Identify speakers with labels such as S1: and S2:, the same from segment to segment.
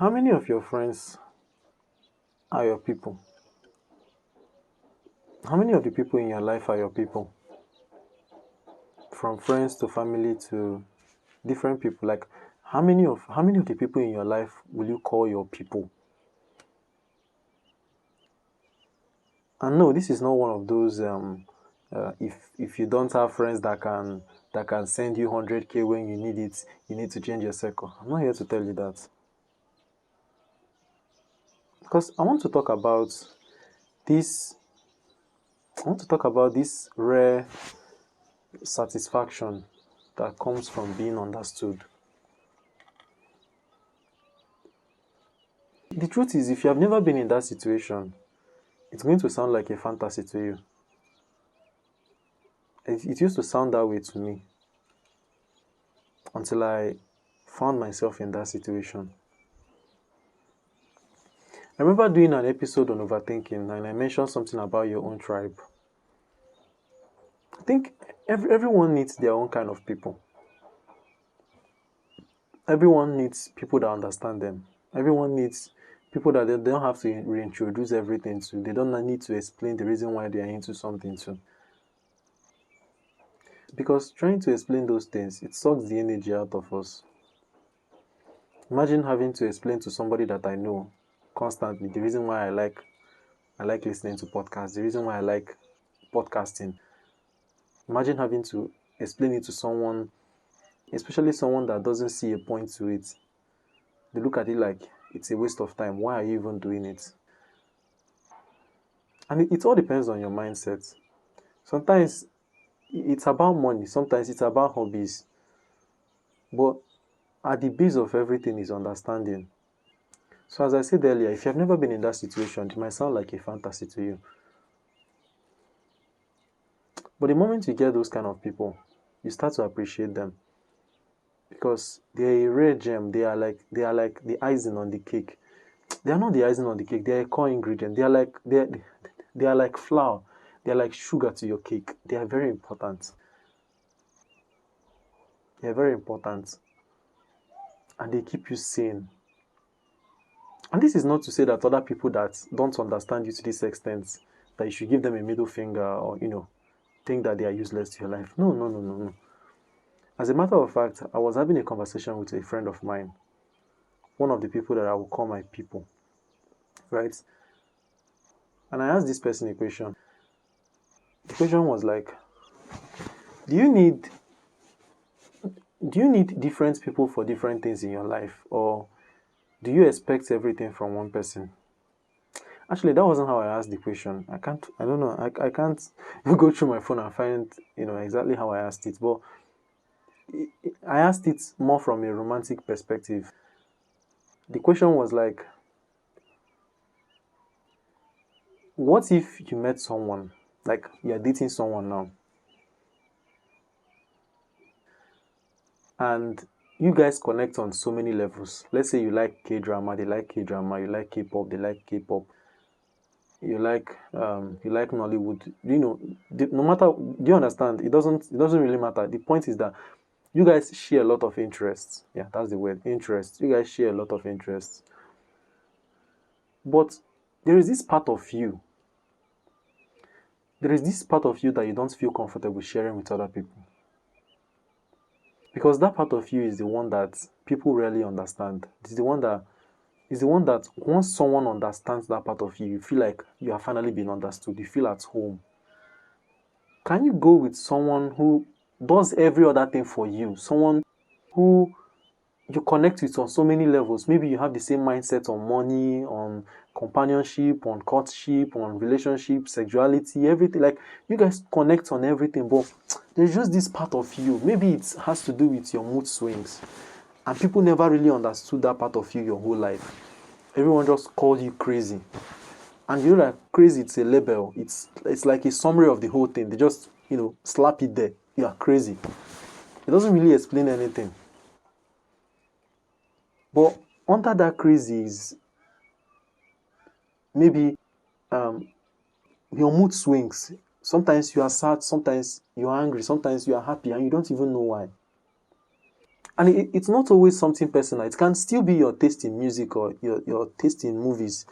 S1: How many of your friends are your people? How many of the people in your life are your people? From friends to family to different people. Like how many of the people in your life will you call your people? And no, this is not one of those if you don't have friends that can send you 100K when you need it, you need to change your circle. I'm not here to tell you that. Because this I want to talk about this rare satisfaction that comes from being understood. The truth is, if you have never been in that situation, it's going to sound like a fantasy to you. It used to sound that way to me until I found myself in that situation. I remember doing an episode on overthinking and I mentioned something about your own tribe. I think everyone needs their own kind of people. Everyone needs people that understand them. Everyone needs people that they don't have to reintroduce everything to. They don't need to explain the reason why they are into something to. Because trying to explain those things, it sucks the energy out of us. Imagine having to explain to somebody that I know constantly the reason why I like listening to podcasts, the reason why I like podcasting. Imagine having to explain it to someone, especially someone that doesn't see a point to it. They look at it like it's a waste of time. Why are you even doing it? And it all depends on your mindset. Sometimes it's about money, sometimes it's about hobbies. But at the base of everything is understanding. So as I said earlier, if you've never been in that situation, it might sound like a fantasy to you. But the moment you get those kind of people, you start to appreciate them. Because they're a rare gem. They are like the icing on the cake. They are not the icing on the cake, they're a core ingredient. They are like flour. They are like sugar to your cake. They are very important. They are very important. And they keep you sane. And this is not to say that other people that don't understand you to this extent, that you should give them a middle finger or, think that they are useless to your life. No, no, no, no, no. As a matter of fact, I was having a conversation with a friend of mine, one of the people that I will call my people, right? And I asked this person a question. The question was like, do you need different people for different things in your life, or do you expect everything from one person? Actually, that wasn't how I asked the question. I don't know. I can't go through my phone and find, exactly how I asked it. But I asked it more from a romantic perspective. The question was like, what if you met someone, like you're dating someone now, and you guys connect on so many levels. Let's say you like K-drama, they like K-drama, you like K-pop, they like K-pop. You like Nollywood. No matter, do you understand? It doesn't really matter. The point is that you guys share a lot of interests. Yeah, that's the word, interest. You guys share a lot of interests. But there is this part of you. There is this part of you that you don't feel comfortable sharing with other people. Because that part of you is the one that people rarely understand. It's the one that once someone understands that part of you, you feel like you have finally been understood. You feel at home. Can you go with someone who does every other thing for you? Someone who you connect with on so many levels. Maybe you have the same mindset on money, on companionship, on courtship, on relationship, sexuality, everything. Like, you guys connect on everything, but there's just this part of you. Maybe it has to do with your mood swings. And people never really understood that part of you your whole life. Everyone just called you crazy. And like crazy, it's a label. It's like a summary of the whole thing. They just, slap it there. You are crazy. It doesn't really explain anything. But under that crazy is maybe your mood swings. Sometimes you are sad, sometimes you are angry, sometimes you are happy, and you don't even know why. And it's not always something personal. It can still be your taste in music or your taste in movies.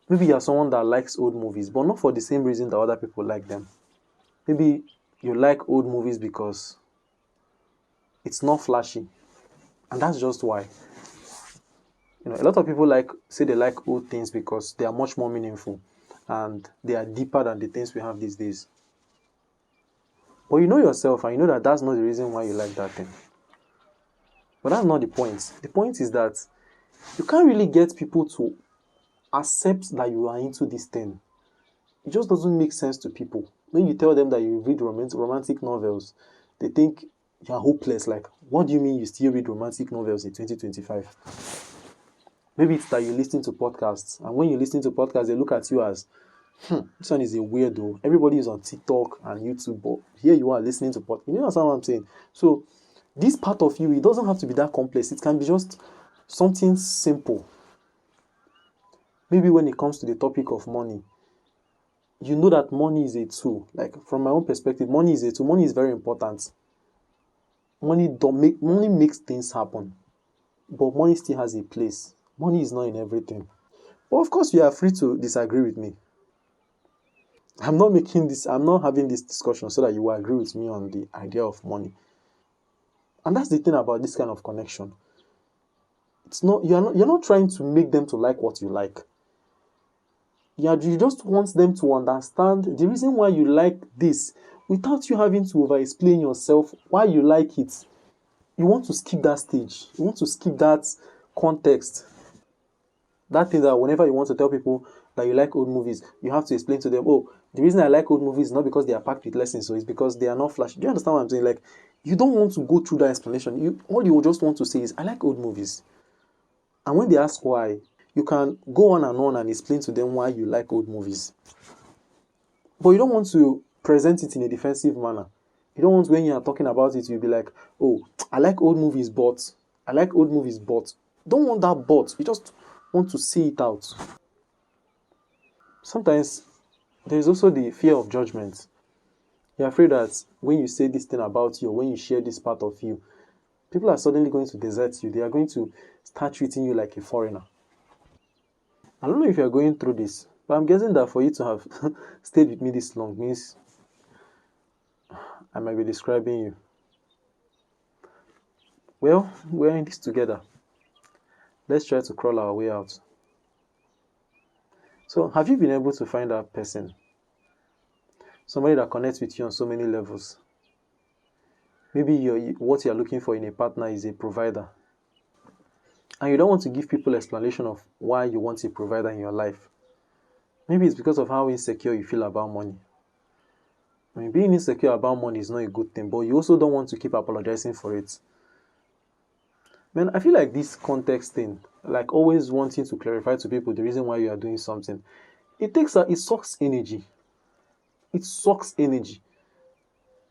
S1: Maybe you're someone that likes old movies, but not for the same reason that other people like them. Maybe you like old movies because it's not flashy, and that's just why. A lot of people say they like old things because they are much more meaningful and they are deeper than the things we have these days. But you know yourself and you know that that's not the reason why you like that thing. But that's not the point. The point is that you can't really get people to accept that you are into this thing. It just doesn't make sense to people. When you tell them that you read romantic novels, they think you're hopeless. Like, what do you mean you still read romantic novels in 2025? Maybe it's that you listen to podcasts, and when you listen to podcasts, they look at you as, this one is a weirdo. Everybody is on TikTok and YouTube, but here you are listening to podcasts. You understand what I'm saying? So, this part of you, it doesn't have to be that complex. It can be just something simple. Maybe when it comes to the topic of money, you know that money is a tool. Like, from my own perspective, money is a tool. Money is very important. Money makes things happen, but money still has a place. Money is not in everything. But of course, you are free to disagree with me. I'm not having this discussion so that you will agree with me on the idea of money. And that's the thing about this kind of connection. You're not trying to make them to like what you like. You just want them to understand the reason why you like this without you having to over explain yourself why you like it. You want to skip that stage. You want to skip that context. That thing that whenever you want to tell people that you like old movies, you have to explain to them, oh, the reason I like old movies is not because they are packed with lessons, so it's because they are not flashy. Do you understand what I'm saying? Like, you don't want to go through that explanation. All you just want to say is, I like old movies. And when they ask why, you can go on and explain to them why you like old movies. But you don't want to present it in a defensive manner. You don't want when you are talking about it, you'll be like, oh, I like old movies, but I like old movies, but don't want that but. You just want to see it out. Sometimes there is also the fear of judgment. You're afraid that when you say this thing about you, or when you share this part of you, people are suddenly going to desert you. They are going to start treating you like a foreigner. I don't know if you're going through this, but I'm guessing that for you to have stayed with me this long means I might be describing you. Well, we're in this together. Let's try to crawl our way out. So, have you been able to find that person? Somebody that connects with you on so many levels. Maybe what you're looking for in a partner is a provider. And you don't want to give people explanation of why you want a provider in your life. Maybe it's because of how insecure you feel about money. I mean, being insecure about money is not a good thing, but you also don't want to keep apologizing for it. Man, I feel like this context thing, like always wanting to clarify to people the reason why you are doing something, it sucks energy. It sucks energy.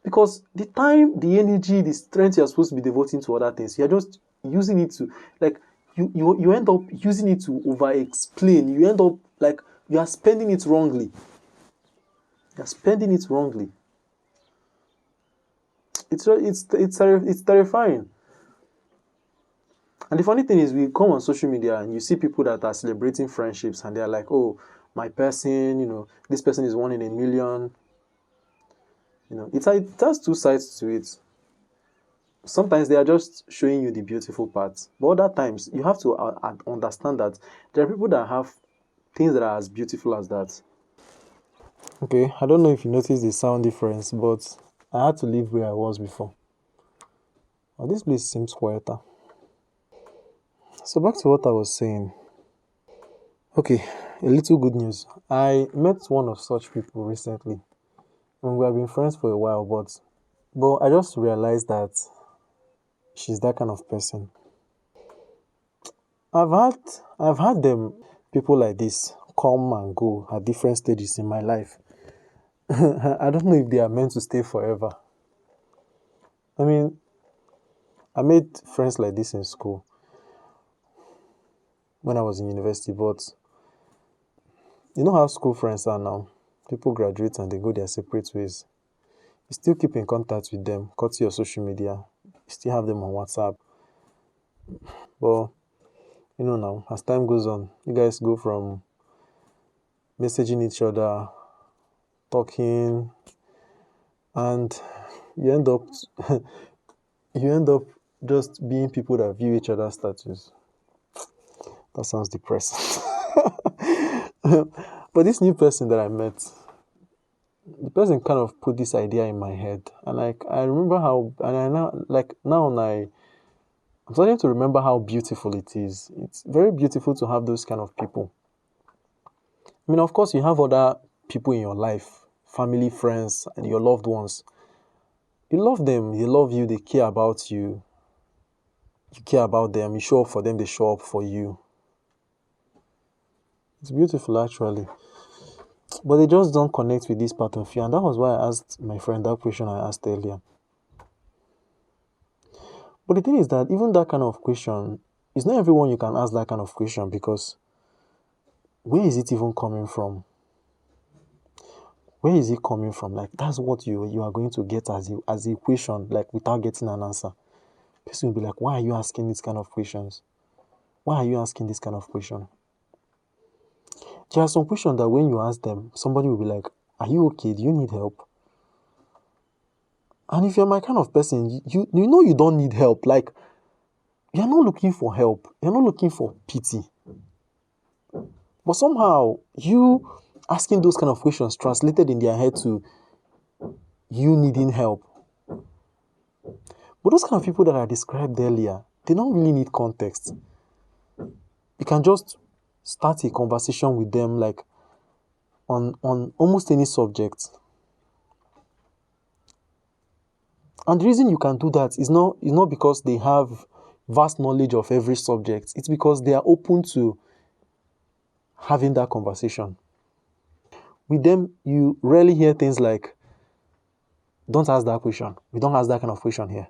S1: Because the time, the energy, the strength you're supposed to be devoting to other things, you're just using it to, like, you end up using it to over explain. You end up, like, you are spending it wrongly. You're spending it wrongly. It's terrifying. And the funny thing is, we come on social media and you see people that are celebrating friendships and they're like, oh, my person, this person is one in a million. It has two sides to it. Sometimes they are just showing you the beautiful parts. But other times, you have to understand that there are people that have things that are as beautiful as that. Okay, I don't know if you noticed the sound difference, but I had to leave where I was before. Well, this place seems quieter. So back to what I was saying. Okay, a little good news. I met one of such people recently. And we have been friends for a while, but I just realized that she's that kind of person. I've had I've had them people like this come and go at different stages in my life. I don't know if they are meant to stay forever. I mean, I made friends like this in school when I was in university, but you know how school friends are now. People graduate and they go their separate ways. You still keep in contact with them, courtesy of social media. You still have them on WhatsApp. But now as time goes on, you guys go from messaging each other, talking, and you end up you end up just being people that view each other's status. That sounds depressing. But this new person that I met, the person kind of put this idea in my head, and like I remember how, and I now like now I'm starting to remember how beautiful it is. It's very beautiful to have those kind of people. I mean, of course, you have other people in your life, family, friends, and your loved ones. You love them, they love you, they care about you. You care about them, you show up for them, they show up for you. It's beautiful, actually. But they just don't connect with this part of you. And that was why I asked my friend that question I asked earlier. But the thing is that even that kind of question, it's not everyone you can ask that kind of question, because where is it even coming from? Where is it coming from? Like, that's what you are going to get as a question, like, without getting an answer. Person will be like, why are you asking these kind of questions? Why are you asking this kind of question? There are some questions that when you ask them, somebody will be like, are you okay? Do you need help? And if you're my kind of person, you know you don't need help. Like, you're not looking for help. You're not looking for pity. But somehow, you asking those kind of questions translated in their head to you needing help. But those kind of people that I described earlier, they don't really need context. You can just start a conversation with them, like, on almost any subject. And the reason you can do that is not because they have vast knowledge of every subject. It's because they are open to having that conversation. With them, you rarely hear things like, don't ask that question. We don't ask that kind of question here.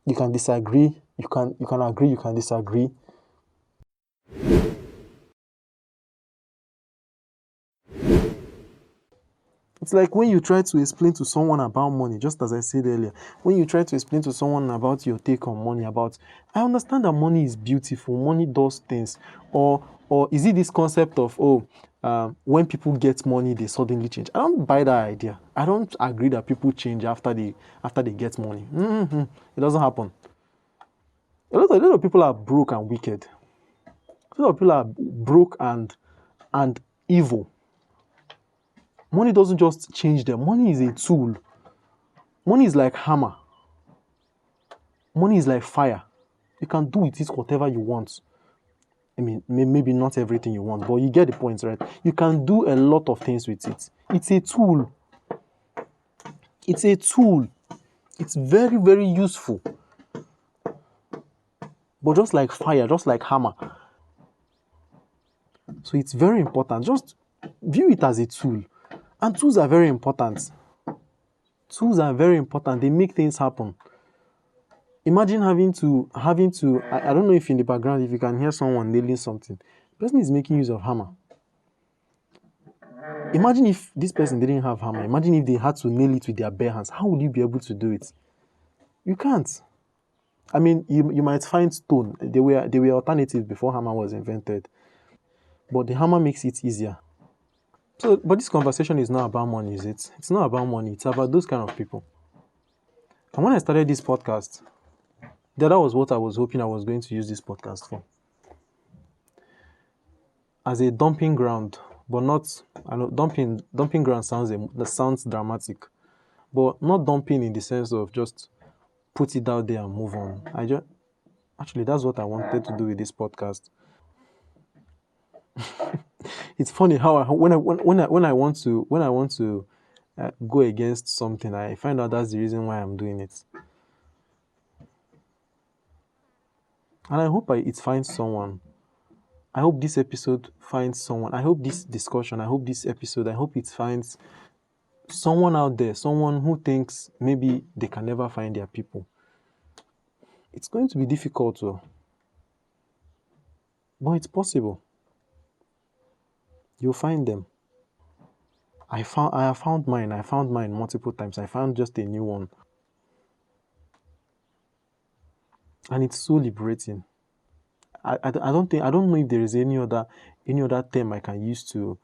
S1: You can disagree, you can agree, you can disagree. It's like when you try to explain to someone about money, just as I said earlier, when you try to explain to someone about your take on money, about, I understand that money is beautiful, money does things, or is it this concept of, when people get money, they suddenly change? I don't buy that idea. I don't agree that people change after they get money. It doesn't happen. A lot of people are broke and wicked. A lot of people are broke and evil. Money doesn't just change them. Money is a tool. Money is like hammer. Money is like fire. You can do with it whatever you want. I mean, maybe not everything you want, but you get the point, right? You can do a lot of things with it. It's a tool. It's a tool. It's very, very useful. But just like fire, just like hammer. So it's very important. Just view it as a tool. And tools are very important. Tools are very important. They make things happen. Imagine having to I don't know if in the background, if you can hear someone nailing something. The person is making use of hammer. Imagine if this person didn't have hammer. Imagine if they had to nail it with their bare hands. How would you be able to do it? You can't. I mean, you might find stone. They were alternatives before hammer was invented. But the hammer makes it easier. So, but this conversation is not about money, is it? It's not about money. It's about those kind of people. And when I started this podcast, that was what I was hoping I was going to use this podcast for. As a dumping ground, but not. I know dumping ground sounds dramatic, but not dumping in the sense of just put it out there and move on. Actually, that's what I wanted to do with this podcast. It's funny how when I want to go against something, I find out that's the reason why I'm doing it. And I hope it finds someone. I hope this episode finds someone. I hope this discussion, I hope this episode, I hope it finds someone out there, someone who thinks maybe they can never find their people. It's going to be difficult, though, but it's possible. You'll find them. I have found mine. I found mine multiple times. I found just a new one. And it's so liberating. I don't know if there is any other term I can use to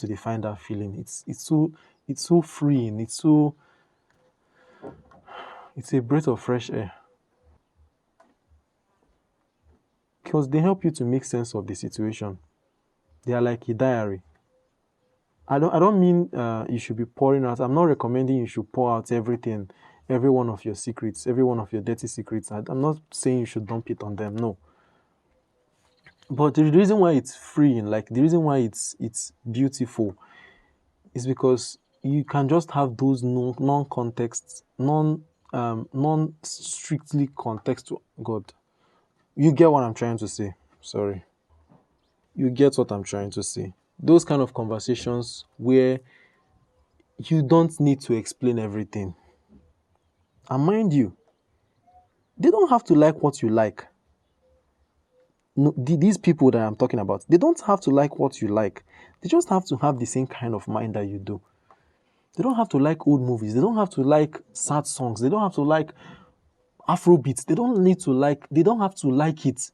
S1: define that feeling. It's so freeing. It's a breath of fresh air because they help you to make sense of the situation. They are like a diary. I don't mean you should be pouring out. I'm not recommending you should pour out everything, every one of your secrets, every one of your dirty secrets. I'm not saying you should dump it on them. No, but the reason why it's freeing, like the reason why it's beautiful, is because you can just have those non-context, non strictly context. God, you get what I'm trying to say. Sorry, you get what I'm trying to say. Those kind of conversations where you don't need to explain everything. And mind you, they don't have to like what you like. No, these people that I'm talking about, they don't have to like what you like. They just have to have the same kind of mind that you do. They don't have to like old movies. They don't have to like sad songs. They don't have to like Afro beats. They don't have to like it.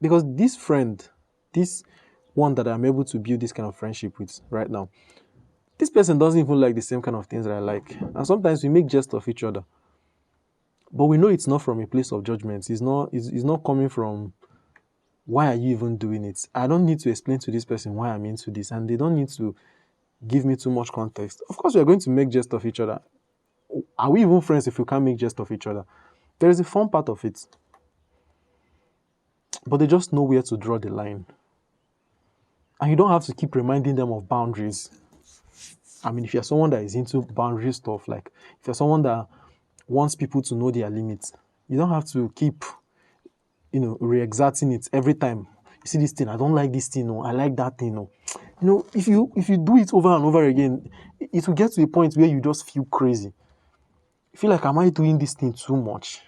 S1: Because this friend, this one that I'm able to build this kind of friendship with right now, this person doesn't even like the same kind of things that I like. And sometimes we make jest of each other. But we know it's not from a place of judgment. It's not coming from why are you even doing it? I don't need to explain to this person why I'm into this, and they don't need to give me too much context. Of course, we are going to make jest of each other. Are we even friends if we can't make jest of each other? There is a fun part of it, but they just know where to draw the line. And you don't have to keep reminding them of boundaries. I mean, if you're someone that is into boundary stuff, like if you're someone that wants people to know their limits, you don't have to keep, re-exerting it every time. You see this thing, I don't like this thing, no, I like that thing, no. If you do it over and over again, it will get to a point where you just feel crazy. You feel like, am I doing this thing too much?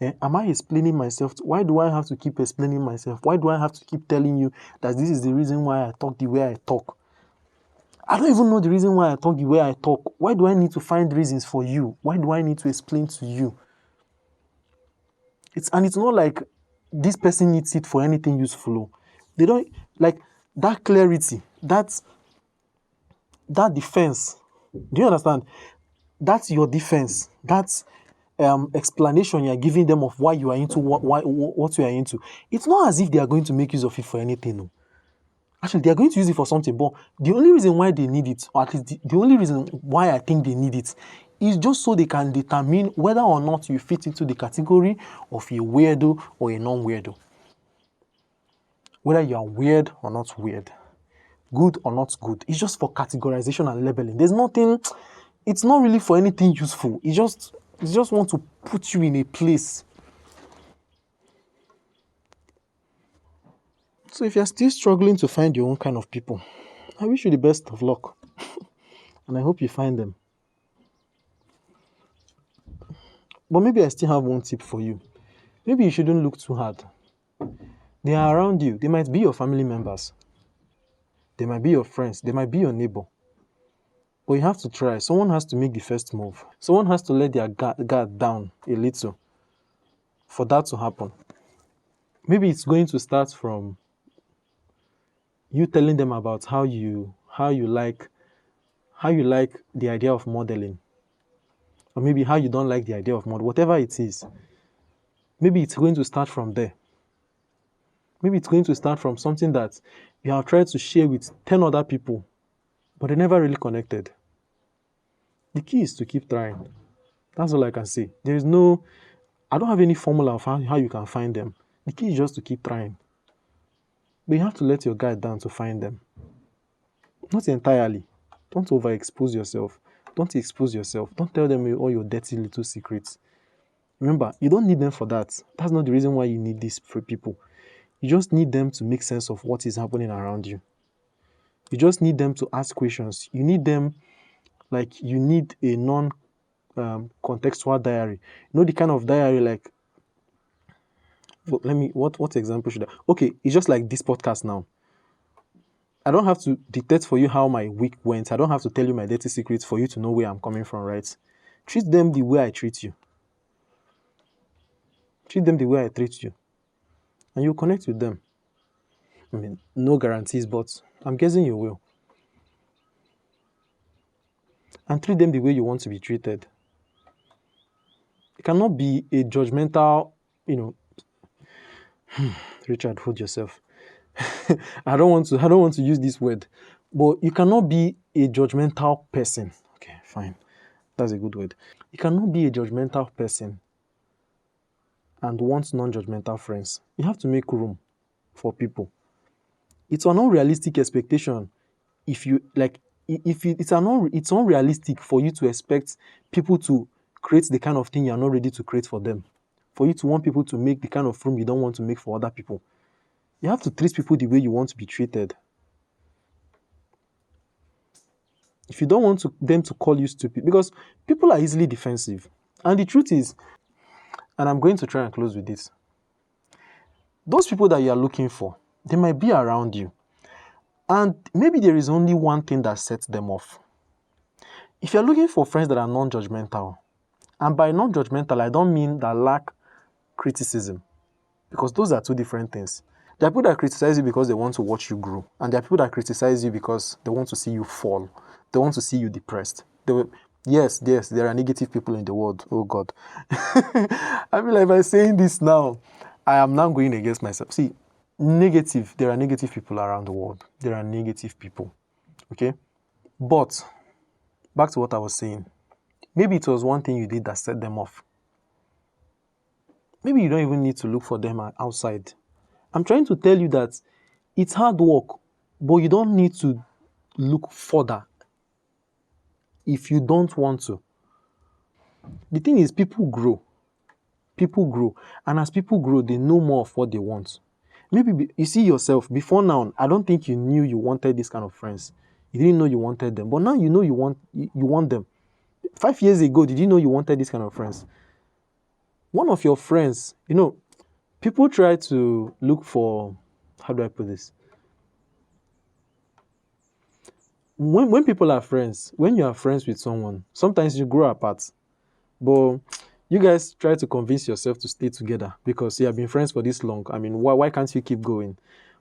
S1: Am I explaining myself? Why do I have to keep explaining myself? Why do I have to keep telling you that this is the reason why I talk the way I talk? I don't even know the reason why I talk the way I talk. Why do I need to find reasons for you? Why do I need to explain to you? It's not like this person needs it for anything useful. They don't like that clarity, that defense. Do you understand? That's your defense. That's explanation you are giving them of why you are into what you are into. It's not as if they are going to make use of it for anything. No. Actually, they are going to use it for something, but the only reason why they need it, or at least the only reason why I think they need it, is just so they can determine whether or not you fit into the category of a weirdo or a non-weirdo. Whether you are weird or not weird, good or not good. It's just for categorization and labeling. There's nothing, it's not really for anything useful. It just want to put you in a place. So if you're still struggling to find your own kind of people, I wish you the best of luck. And I hope you find them. But maybe I still have one tip for you. Maybe you shouldn't look too hard. They are around you. They might be your family members. They might be your friends. They might be your neighbor. But you have to try. Someone has to make the first move. Someone has to let their guard down a little for that to happen. Maybe it's going to start from you telling them about how you like the idea of modeling. Or maybe how you don't like the idea of modeling. Whatever it is. Maybe it's going to start from there. Maybe it's going to start from something that you have tried to share with 10 other people, but they never really connected. The key is to keep trying. That's all I can say. I don't have any formula of how you can find them. The key is just to keep trying. But you have to let your guard down to find them. Not entirely. Don't overexpose yourself. Don't expose yourself. Don't tell them all your dirty little secrets. Remember, you don't need them for that. That's not the reason why you need these people. You just need them to make sense of what is happening around you. You just need them to ask questions. You need them like you need a non-contextual diary. You know the kind of diary like, what example should I? Okay, it's just like this podcast now. I don't have to dictate for you how my week went. I don't have to tell you my dirty secrets for you to know where I'm coming from, right? Treat them the way I treat you. Treat them the way I treat you, and you connect with them. I mean, no guarantees, but I'm guessing you will. And treat them the way you want to be treated. It cannot be a judgmental, you know, Richard, hold yourself. I don't want to use this word, but you cannot be a judgmental person. Okay, fine. That's a good word. You cannot be a judgmental person and want non-judgmental friends. You have to make room for people. It's an unrealistic expectation if you like if it's unrealistic for you to expect people to create the kind of thing you're not ready to create for them. For you to want people to make the kind of room you don't want to make for other people. You have to treat people the way you want to be treated. If you don't want them to call you stupid, because people are easily defensive. And the truth is, and I'm going to try and close with this, those people that you are looking for, they might be around you. And maybe there is only one thing that sets them off. If you're looking for friends that are non-judgmental, and by non-judgmental, I don't mean that lack criticism, because those are two different things. There are people that criticize you because they want to watch you grow, and there are people that criticize you because they want to see you fall. They want to see you depressed. Yes, there are negative people in the world. Oh God. I mean, like by saying this now, I am now going against myself. See, there are negative people around the world. There are negative people. Okay? But, back to what I was saying. Maybe it was one thing you did that set them off. Maybe you don't even need to look for them outside. I'm trying to tell you that it's hard work, but you don't need to look further if you don't want to. The thing is, people grow. People grow. And as people grow, they know more of what they want. Maybe you see yourself, before now, I don't think you knew you wanted this kind of friends. You didn't know you wanted them. But now you know you want them. 5 years ago, did you know you wanted this kind of friends? One of your friends, people try to look for, how do I put this? When people are friends, when you are friends with someone, sometimes you grow apart. But you guys try to convince yourself to stay together because you have been friends for this long. I mean, why can't you keep going?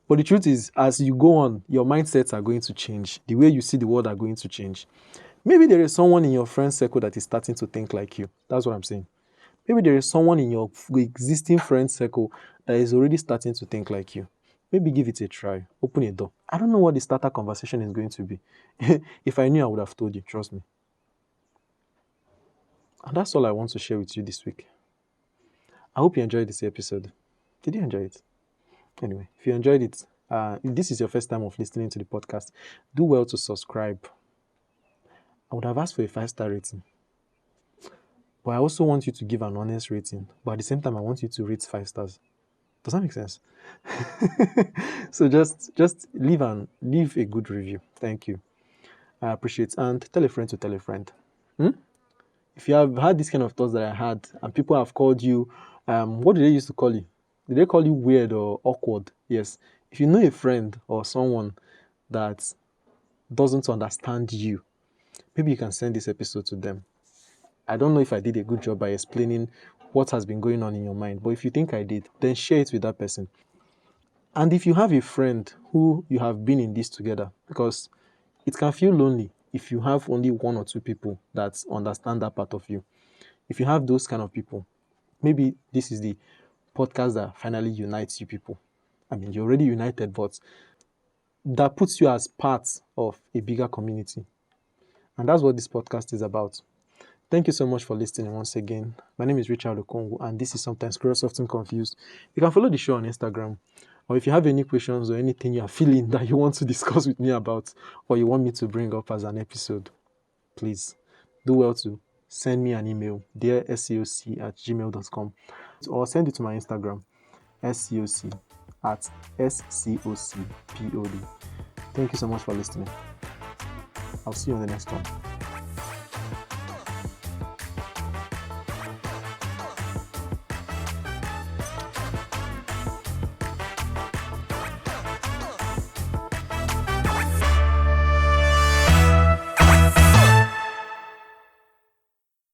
S1: But the truth is, as you go on, your mindsets are going to change. The way you see the world are going to change. Maybe there is someone in your friend circle that is starting to think like you. That's what I'm saying. Maybe there is someone in your existing friend circle that is already starting to think like you. Maybe give it a try. Open a door. I don't know what the starter conversation is going to be. If I knew, I would have told you. Trust me. And that's all I want to share with you this week. I hope you enjoyed this episode. Did you enjoy it? Anyway, if you enjoyed it, if this is your first time of listening to the podcast, do well to subscribe. I would have asked for a 5-star rating. But I also want you to give an honest rating. But at the same time, I want you to rate 5 stars. Does that make sense? So just leave a good review. Thank you. I appreciate it. And tell a friend to tell a friend. If you have had this kind of thoughts that I had, and people have called you, what do they used to call you? Did they call you weird or awkward? Yes. If you know a friend or someone that doesn't understand you, maybe you can send this episode to them. I don't know if I did a good job by explaining what has been going on in your mind, but if you think I did, then share it with that person. And if you have a friend who you have been in this together, because it can feel lonely if you have only 1 or 2 people that understand that part of you. If you have those kind of people, maybe this is the podcast that finally unites you people. I mean, you're already united, but that puts you as part of a bigger community. And that's what this podcast is about. Thank you so much for listening once again. My name is Richard Okongu, and this is Sometimes Curious, Often Confused. You can follow the show on Instagram. Or if you have any questions or anything you are feeling that you want to discuss with me about, or you want me to bring up as an episode, please do well to send me an email, dearscoc@gmail.com, or send it to my Instagram, scoc@scocpod. Thank you so much for listening. I'll see you on the next one.